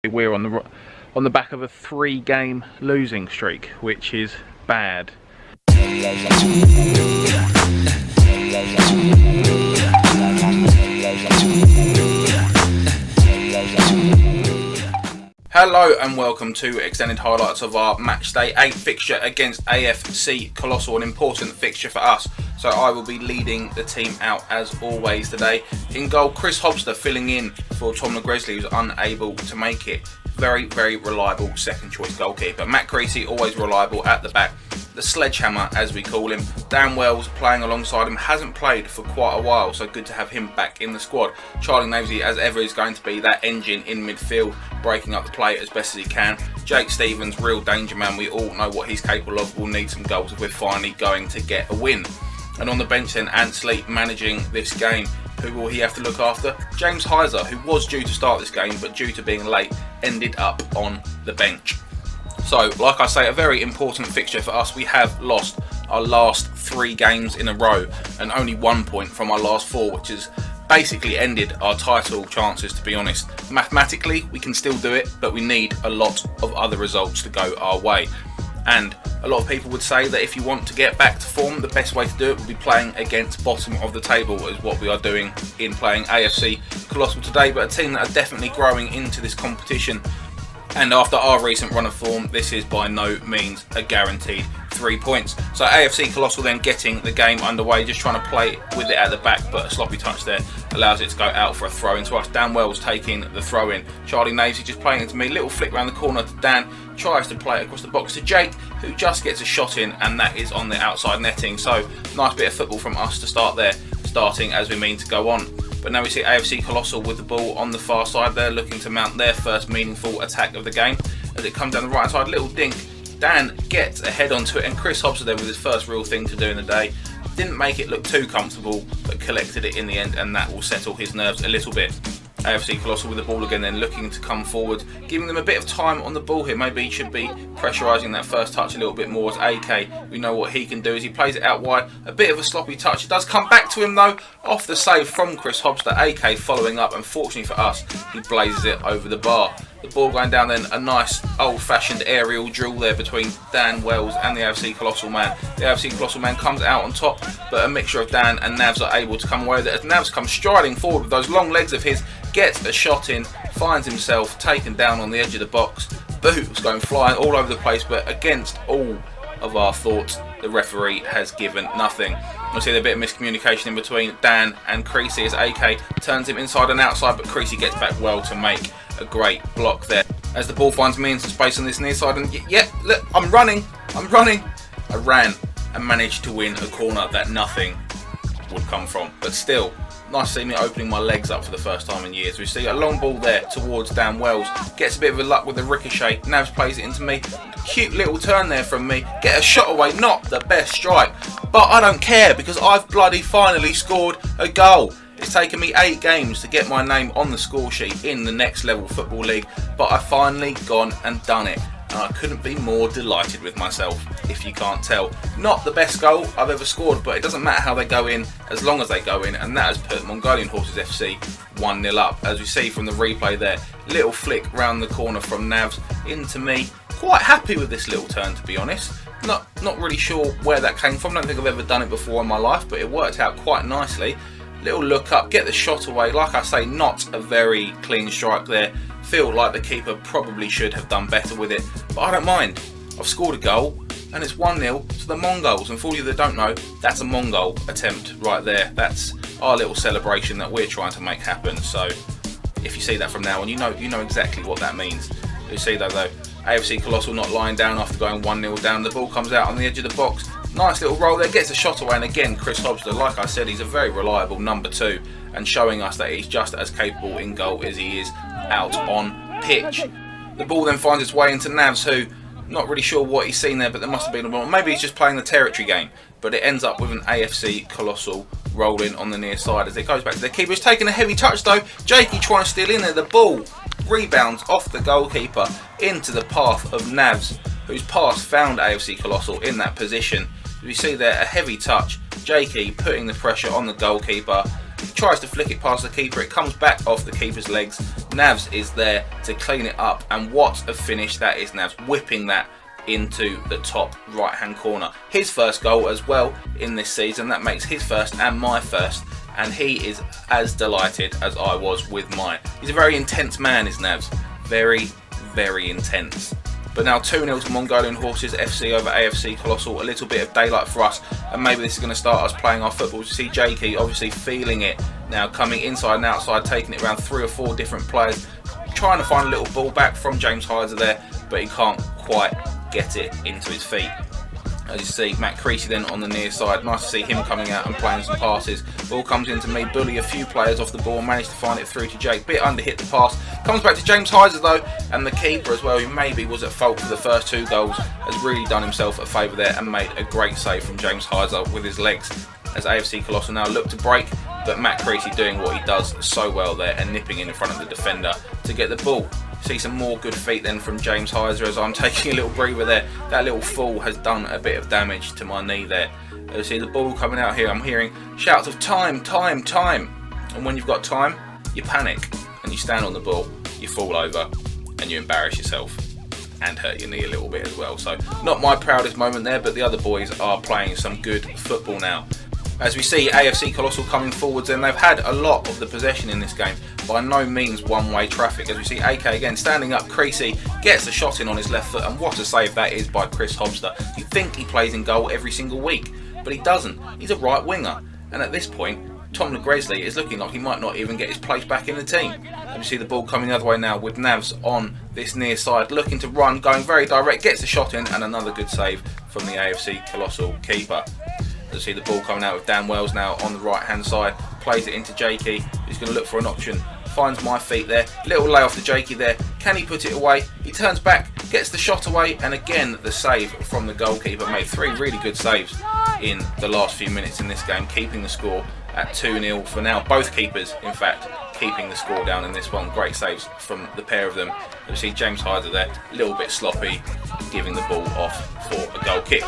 We're on the back of a 3-game losing streak, which is bad. Hello and welcome to extended highlights of our Matchday 8 fixture against AFC Colossal, an important fixture for us. So I will be leading the team out as always today. In goal, Chris Hobster filling in for Tom LeGresley, who's unable to make it. Very, very reliable second choice goalkeeper. Matt Creasy, always reliable at the back. The sledgehammer, as we call him. Dan Wells playing alongside him, hasn't played for quite a while, so good to have him back in the squad. Charlie Navesy, as ever, is going to be that engine in midfield, breaking up the play as best as he can. Jake Stevens, real danger man. We all know what he's capable of. We'll need some goals if we're finally going to get a win. And on the bench then, Ansley managing this game. Who will he have to look after? James Heiser, who was due to start this game, but due to being late, ended up on the bench. So, like I say, a very important fixture for us. We have lost our last 3 games in a row and only 1 point from our last 4, which has basically ended our title chances, to be honest. Mathematically, we can still do it, but we need a lot of other results to go our way. And a lot of people would say that if you want to get back to form, the best way to do it would be playing against bottom of the table, is what we are doing in playing AFC Colossal today, but a team that are definitely growing into this competition. And after our recent run of form, this is by no means a guaranteed 3 points. So AFC Colossal then getting the game underway, just trying to play with it at the back, but a sloppy touch there allows it to go out for a throw in to us. Dan Wells taking the throw in. Charlie Navesy just playing it to me, little flick around the corner to Dan, tries to play it across the box to Jake, who just gets a shot in, and that is on the outside netting. So nice bit of football from us to start there, starting as we mean to go on. But now we see AFC Colossal with the ball on the far side. They're looking to mount their first meaningful attack of the game. As it comes down the right side, little dink. Dan gets a head onto it, and Chris Hobster there with his first real thing to do in the day. Didn't make it look too comfortable, but collected it in the end, and that will settle his nerves a little bit. AFC Colossal with the ball again, then looking to come forward, giving them a bit of time on the ball here. Maybe he should be pressurising that first touch a little bit more. As AK, we know what he can do as he plays it out wide. A bit of a sloppy touch. It does come back to him though, off the save from Chris Hobster. AK following up, unfortunately for us, he blazes it over the bar. The ball going down then, a nice old-fashioned aerial drill there between Dan Wells and the AFC Colossal man. The AFC Colossal man comes out on top, but a mixture of Dan and Navs are able to come away with it. As Navs comes striding forward with those long legs of his, gets a shot in, finds himself taken down on the edge of the box. Boots going flying all over the place, but against all of our thoughts, the referee has given nothing. We'll see a bit of miscommunication in between Dan and Creasy as AK turns him inside and outside, but Creasy gets back well to make a great block there. As the ball finds me in some space on this near side, and yeah, look, I'm running. I ran and managed to win a corner that nothing would come from, but still, nice to see me opening my legs up for the first time in years. We see a long ball there towards Dan Wells. Gets a bit of a luck with the ricochet. Navs plays it into me. Cute little turn there from me. Get a shot away. Not the best strike. But I don't care because I've bloody finally scored a goal. It's taken me 8 games to get my name on the score sheet in the next level football league. But I've finally gone and done it. And I couldn't be more delighted with myself, if you can't tell. Not the best goal I've ever scored, but it doesn't matter how they go in, as long as they go in, and that has put Mongolian Horses FC 1-0 up. As we see from the replay there, little flick round the corner from Navs into me. Quite happy with this little turn, to be honest. Not really sure where that came from. I don't think I've ever done it before in my life, but it worked out quite nicely. Little look up, get the shot away. Like I say, not a very clean strike there. Feel like the keeper probably should have done better with it, but I don't mind. I've scored a goal and it's 1-0 to the Mongols, and for you that don't know, that's a Mongol attempt right there. That's our little celebration that we're trying to make happen. So if you see that from now on, you know exactly what that means. You see that though, AFC Colossal not lying down after going 1-0 down. The ball comes out on the edge of the box. Nice little roll there, gets a shot away, and again Chris Hobster, like I said, he's a very reliable number 2 and showing us that he's just as capable in goal as he is out on pitch. The ball then finds its way into Navs, who, not really sure what he's seen there, but there must have been a ball. Maybe he's just playing the territory game, but it ends up with an AFC Colossal rolling on the near side as it goes back to the keeper. He's taking a heavy touch though. Jakey trying to steal in there. The ball rebounds off the goalkeeper into the path of Navs, whose pass found AFC Colossal in that position. We see there a heavy touch. Jakey putting the pressure on the goalkeeper, He tries to flick it past the keeper, it comes back off the keeper's legs. Navs is there to clean it up, and what a finish that is. Navs whipping that into the top right hand corner. His first goal as well in this season, that makes his first and my first, and he is as delighted as I was with mine. He's a very intense man, is Navs. Very, very intense. But now 2-0 to Mongolian Horses FC over AFC Colossal. A little bit of daylight for us, and maybe this is going to start us playing our football. You see Jakey obviously feeling it now, coming inside and outside, taking it around 3 or 4 different players, trying to find a little ball back from James Heiser there, but he can't quite get it into his feet. As you see, Matt Creasy then on the near side. Nice to see him coming out and playing some passes. Ball comes into me, bully a few players off the ball, managed to find it through to Jake. Bit under hit the pass. Comes back to James Heiser though, and the keeper as well, who maybe was at fault for the first 2 goals, has really done himself a favour there and made a great save from James Heiser with his legs. As AFC Colossal now look to break, but Matt Creasy doing what he does so well there and nipping in front of the defender to get the ball. See some more good feet then from James Heiser as I'm taking a little breather there. That little fall has done a bit of damage to my knee there. You see the ball coming out here. I'm hearing shouts of time, time, time. And when you've got time, you panic and you stand on the ball, you fall over and you embarrass yourself and hurt your knee a little bit as well. So not my proudest moment there, but the other boys are playing some good football now. As we see AFC Colossal coming forwards, and they've had a lot of the possession in this game, by no means one-way traffic. As we see AK again standing up, Creasy gets a shot in on his left foot, and what a save that is by Chris Hobster. You think he plays in goal every single week, but he doesn't. He's a right winger, and at this point Tom LeGresley is looking like he might not even get his place back in the team. And we see the ball coming the other way now with Navs on this near side, looking to run, going very direct, gets a shot in, and another good save from the AFC Colossal keeper. You see the ball coming out with Dan Wells now on the right hand side, plays it into Jakey, who's going to look for an option, finds my feet there, little lay off to Jakey there, can he put it away? He turns back, gets the shot away, and again the save from the goalkeeper. Made 3 really good saves in the last few minutes in this game, keeping the score at 2-0 for now. Both keepers, in fact, keeping the score down in this one. Great saves from the pair of them. You see James Heiser there, a little bit sloppy, giving the ball off for a goal kick.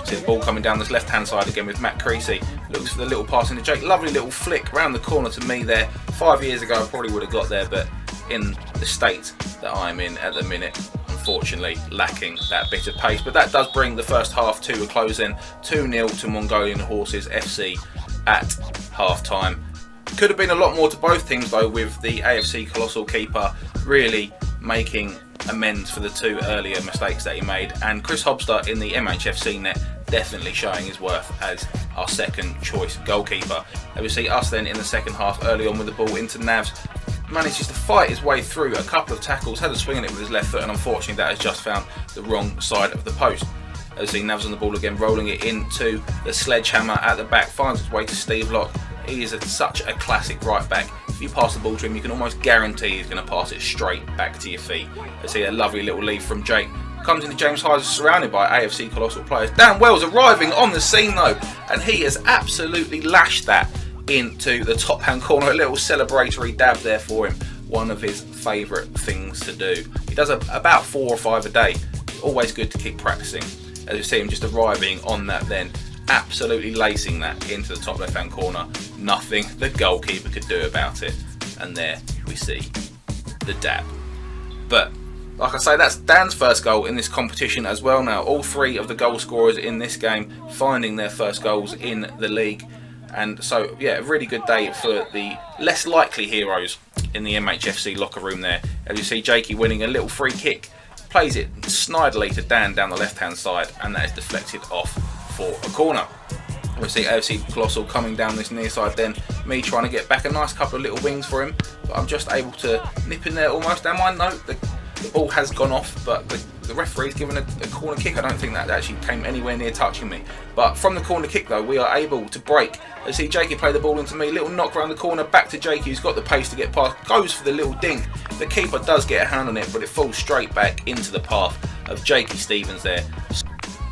See the ball coming down this left hand side again with Matt Creasy. Looks for the little pass into Jake. Lovely little flick round the corner to me there. 5 years ago I probably would have got there, but in the state that I'm in at the minute, unfortunately lacking that bit of pace. But that does bring the first half to a close then. 2-0 to Mongolian Horses FC at half time. Could have been a lot more to both teams though, with the AFC Colossal keeper really making amends for the 2 earlier mistakes that he made, and Chris Hobster in the MHFC net definitely showing his worth as our second choice goalkeeper. And we see us then in the second half early on with the ball into Navs, manages to fight his way through a couple of tackles, has a swing at it with his left foot, and unfortunately that has just found the wrong side of the post. As we see Navs on the ball again, rolling it into the sledgehammer at the back, finds its way to Steve Locke. He is such a classic right back. If you pass the ball to him, you can almost guarantee he's going to pass it straight back to your feet. Let's see a lovely little lead from Jake. Comes into James Heiser, surrounded by AFC Colossal players. Dan Wells arriving on the scene though, and he has absolutely lashed that into the top hand corner. A little celebratory dab there for him. One of his favourite things to do. He does about 4 or 5 a day. Always good to keep practicing. As you see him just arriving on that then, absolutely lacing that into the top left hand corner. Nothing the goalkeeper could do about it. And there we see the dab. But like I say, that's Dan's first goal in this competition as well now. All 3 of the goal scorers in this game finding their first goals in the league. And so, yeah, a really good day for the less likely heroes in the MHFC locker room there. As you see Jakey winning a little free kick, plays it snidely to Dan down the left hand side, and that is deflected off for a corner. We see AFC Colossal coming down this near side then, me trying to get back a nice couple of little wings for him, but I'm just able to nip in there almost. And I know the ball has gone off, but the referee's given a corner kick. I don't think that actually came anywhere near touching me. But from the corner kick though, we are able to break. Let's see Jakey play the ball into me, little knock around the corner, back to Jakey who's got the pace to get past, goes for the little dink. The keeper does get a hand on it, but it falls straight back into the path of Jakey Stevens there.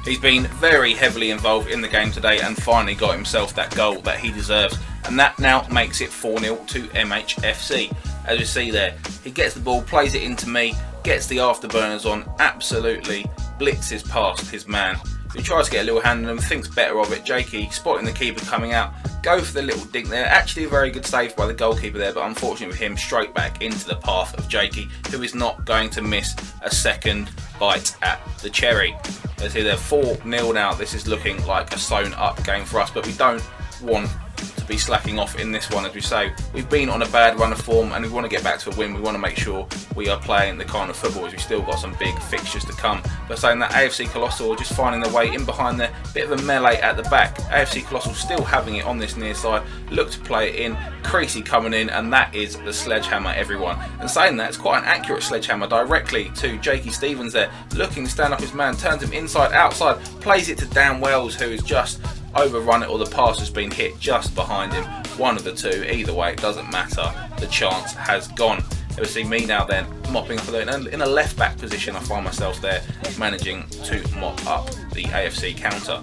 He's been very heavily involved in the game today and finally got himself that goal that he deserves. And that now makes it 4-0 to MHFC. As you see there, he gets the ball, plays it into me, gets the afterburners on, absolutely blitzes past his man, who tries to get a little hand on him, thinks better of it. Jakey, spotting the keeper coming out, Go for the little dink there. Actually a very good save by the goalkeeper there, but unfortunately with him straight back into the path of Jakey, who is not going to miss a second bite at the cherry. As they're 4-0 now. This is looking like a sewn up game for us, but we don't want to be slacking off in this one. As we say, we've been on a bad run of form and we want to get back to a win. We want to make sure we are playing the kind of football, as we've still got some big fixtures to come. But saying that, AFC Colossal just finding their way in behind there, bit of a melee at the back. AFC Colossal still having it on this near side, look to play it in. Creasy coming in, and that is the sledgehammer, everyone. And saying that, it's quite an accurate sledgehammer directly to Jakey Stevens there, looking to stand up his man, turns him inside outside, plays it to Dan Wells, who has just overrun it, or the pass has been hit just behind him. One of the two, either way it doesn't matter, the chance has gone. You see me now then mopping up in a left back position. I find myself there managing to mop up the AFC counter.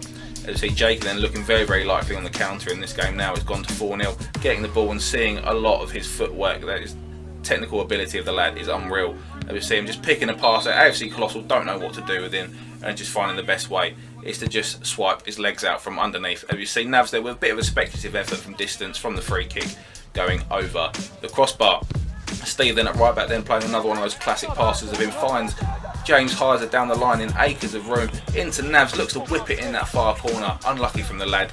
As you see, Jake then looking very, very likely on the counter in this game now. He's gone to 4-0, getting the ball and seeing a lot of his footwork. That is, technical ability of the lad is unreal. As you see him just picking a pass at AFC Colossal, don't know what to do with him, and just finding the best way is to just swipe his legs out from underneath. As you see, Navs there with a bit of a speculative effort from distance from the free kick going over the crossbar. Steve then at right back, then playing another one of those classic passes of him, finds James Heiser down the line in acres of room into Navs, looks to whip it in that far corner. Unlucky from the lad,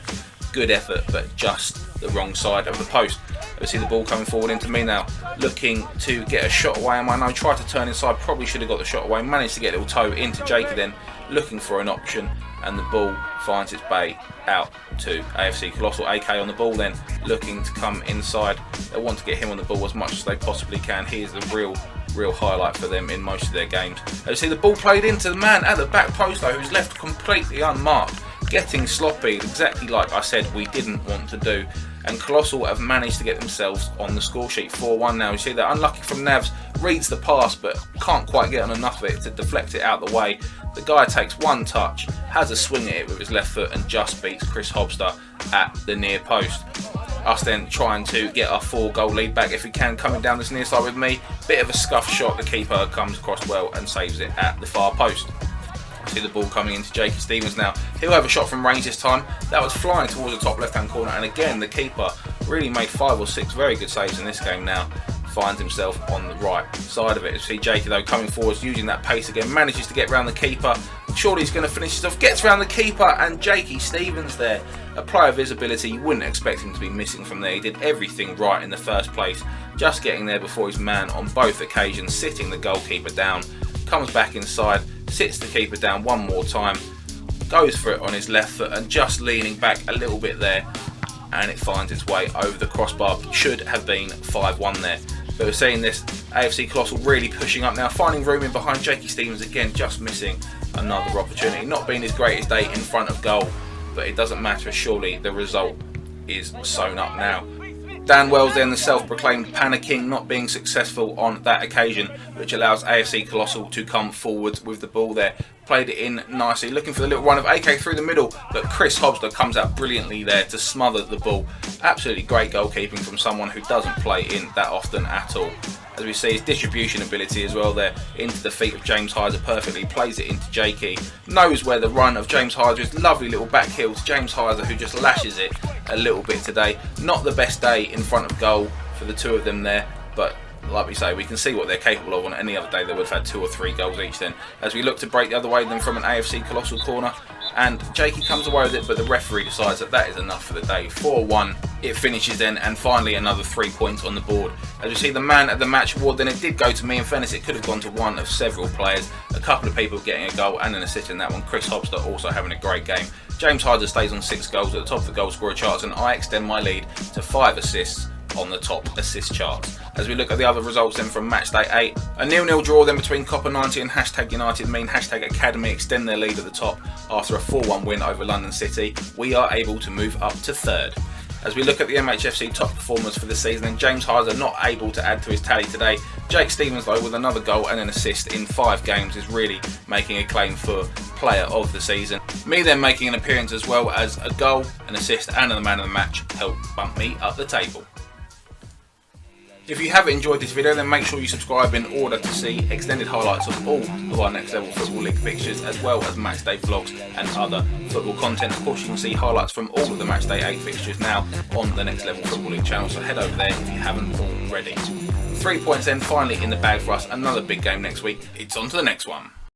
good effort, but just the wrong side of the post. We see the ball coming forward into me now, looking to get a shot away. I know, tried to turn inside, probably should have got the shot away, managed to get a little toe into Jakey then, looking for an option, and the ball finds its way out to AFC Colossal. AK on the ball then, looking to come inside. They want to get him on the ball as much as they possibly can. He is the real highlight for them in most of their games. You see the ball played into the man at the back post though, who's left completely unmarked, getting sloppy, exactly like I said we didn't want to do. And Colossal have managed to get themselves on the score sheet 4-1 now. You see that unlucky from Navs, reads the pass but can't quite get on enough of it to deflect it out the way. The guy takes one touch, has a swing at it with his left foot and just beats Chris Hobster at the near post. Us then trying to get our 4-goal lead back if we can, coming down this near side with me. Bit of a scuff shot, the keeper comes across well and saves it at the far post. See the ball coming into Jakey Stevens now. He'll have a shot from range this time. That was flying towards the top left hand corner, and again the keeper really made 5 or 6 very good saves in this game now. Finds himself on the right side of it. You see Jakey though coming forwards, using that pace again, manages to get round the keeper. Surely he's going to finish this off, gets round the keeper, and Jakey Stevens there, a player of his ability, you wouldn't expect him to be missing from there. He did everything right in the first place, just getting there before his man on both occasions, sitting the goalkeeper down, comes back inside, sits the keeper down one more time, goes for it on his left foot and just leaning back a little bit there, and it finds its way over the crossbar. Should have been 5-1 there. But we're seeing this AFC Colossal really pushing up now, finding room in behind Jakey Stevens again, just missing another opportunity. Not been his greatest day in front of goal, but it doesn't matter, surely the result is sewn up now. Dan Wells then, the self-proclaimed panicking, not being successful on that occasion, which allows AFC Colossal to come forward with the ball there. Played it in nicely, looking for the little run of AK through the middle, but Chris Hobster comes out brilliantly there to smother the ball. Absolutely great goalkeeping from someone who doesn't play in that often at all. As we see his distribution ability as well there, into the feet of James Heiser perfectly, plays it into Jakey, knows where the run of James Heiser is, lovely little back heel to James Heiser, who just lashes it a little bit today. Not the best day in front of goal for the two of them there, but like we say, we can see what they're capable of. On any other day they would have had 2 or 3 goals each then. As we look to break the other way then from an AFC Colossal corner, and Jakey comes away with it, but the referee decides that that is enough for the day. 4-1 it finishes then, and finally another 3 points on the board. As we see the man at the match award, then it did go to me. In fairness, it could have gone to one of several players, a couple of people getting a goal and an assist in that one. Chris Hobster also having a great game. James Heiser stays on 6 goals at the top of the goal scorer charts, and I extend my lead to 5 assists on the top assist charts. As we look at the other results then from Matchday 8, a 0-0 draw then between Copper 90 and Hashtag United mean Hashtag Academy extend their lead at the top after a 4-1 win over London City. We are able to move up to 3rd. As we look at the MHFC top performers for the season, and James Heiser not able to add to his tally today. Jake Stevens though, with another goal and an assist in 5 games, is really making a claim for player of the season. Me then making an appearance as well as a goal, an assist and the man of the match helped bump me up the table. If you have enjoyed this video, then make sure you subscribe in order to see extended highlights of all of our Next Level Football League fixtures, as well as matchday vlogs and other football content. Of course, you can see highlights from all of the Matchday 8 fixtures now on the Next Level Football League channel, so head over there if you haven't already. 3 points then finally in the bag for us. Another big game next week. It's on to the next one.